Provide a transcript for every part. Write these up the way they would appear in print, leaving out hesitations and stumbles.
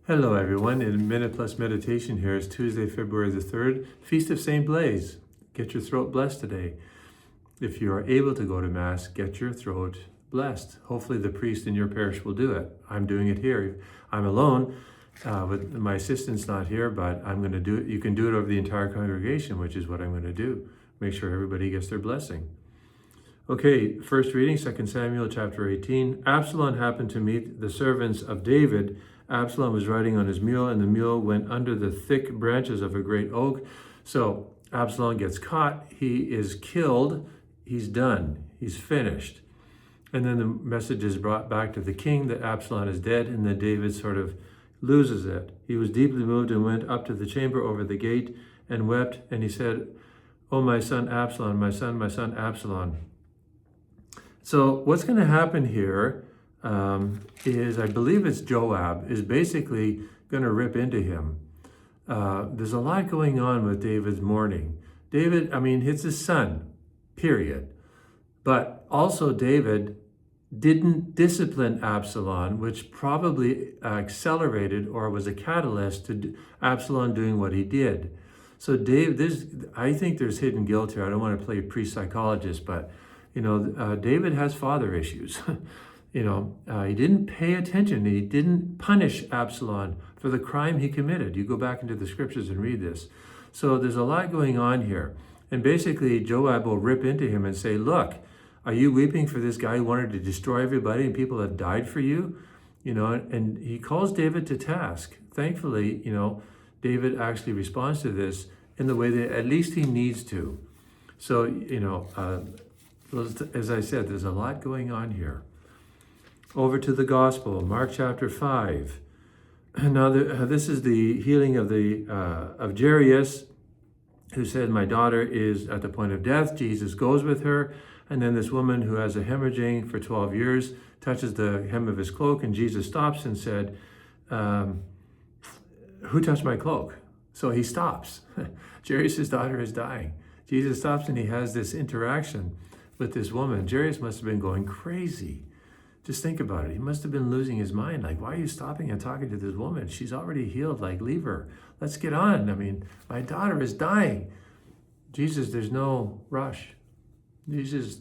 Hello everyone, in Minute Plus Meditation here is Tuesday, February the 3rd, Feast of St. Blaise. Get your throat blessed today. If you are able to go to Mass, get your throat blessed. Hopefully the priest in your parish will do it. I'm doing it here. I'm alone, with my assistant's not here, but I'm going to do it. You can do it over the entire congregation, which is what I'm going to do. Make sure everybody gets their blessing. Okay, first reading, 2 Samuel chapter 18. Absalom happened to meet the servants of David. Absalom was riding on his mule, and the mule went under the thick branches of a great oak. So Absalom gets caught. He is killed. He's done. He's finished. And then the message is brought back to the king that Absalom is dead, and then David sort of loses it. He was deeply moved and went up to the chamber over the gate and wept, and he said, "Oh, my son Absalom, my son Absalom." So what's going to happen here is, I believe it's Joab, is basically going to rip into him. There's a lot going on with David's mourning. David, it's his son, period. But also David didn't discipline Absalom, which probably accelerated or was a catalyst to Absalom doing what he did. So I think there's hidden guilt here. I don't want to play pre-psychologist, but David has father issues. He didn't pay attention. He didn't punish Absalom for the crime he committed. You go back into the scriptures and read this. So there's a lot going on here. And basically, Joab will rip into him and say, "Look, are you weeping for this guy who wanted to destroy everybody and people have died for you?" And he calls David to task. Thankfully, David actually responds to this in the way that at least he needs to. So, as I said, there's a lot going on here. Over to the Gospel, Mark chapter 5. Now, this is the healing of Jairus, who said, "My daughter is at the point of death." Jesus goes with her, and then this woman who has a hemorrhaging for 12 years touches the hem of his cloak, and Jesus stops and said, "Who touched my cloak?" So he stops. Jairus' daughter is dying. Jesus stops and he has this interaction with this woman. Jairus must have been going crazy. Just think about it. He must have been losing his mind. Like, why are you stopping and talking to this woman? She's already healed. Like, leave her. Let's get on. My daughter is dying. Jesus, there's no rush. Jesus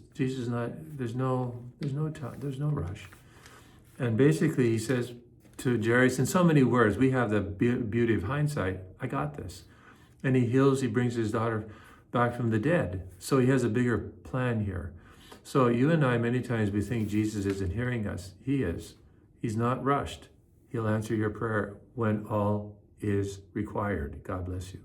not. There's no rush. And basically, he says to Jairus in so many words. We have the beauty of hindsight. I got this. And he heals. He brings his daughter back from the dead. So he has a bigger plan here. So you and I, many times we think Jesus isn't hearing us. He is. He's not rushed. He'll answer your prayer when all is required. God bless you.